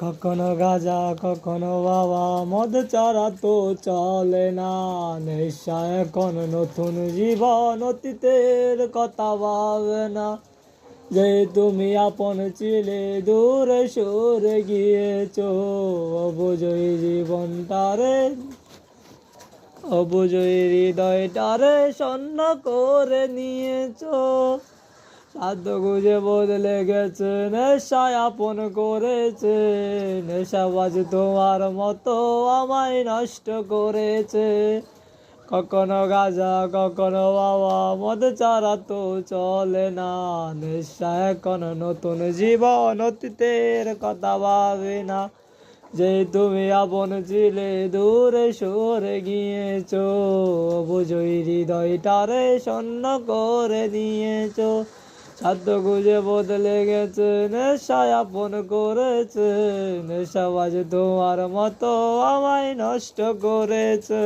কখনো গাঁজা কখনো বাবা মদ ছাড়া তো চলে না। নেশা এখন নতুন জীবন, অতীতের কথা ভাবে না। যে তুমি আপন ছিলে দূরে সরে গিয়েছো, অবুঝই জীবনটারে, অবুঝই হৃদয়টারে শূন্য করে নিয়েছো। সাধ্য গুজে বদলে গেছে, নেশায় আপন করেছে। নেশাবাজ তোমার মতো আমায় নষ্ট করেছে। কখনো গাঁজা কখনো বাবা মদ ছাড়া তো চলে না। নেশা এখন নতুন জীবন, অতীতের কথা ভাবে না। যে তুমি আপন ছিলে দূরে সরে গিয়েছো, বুঝই হৃদয়টারে শূন্য করে নিয়েছো। সাধ্য গুজে বদলে গেছে, নেশায় আপন করেছে। নেশাবাজ তোমার মতো আমায় নষ্ট করেছে।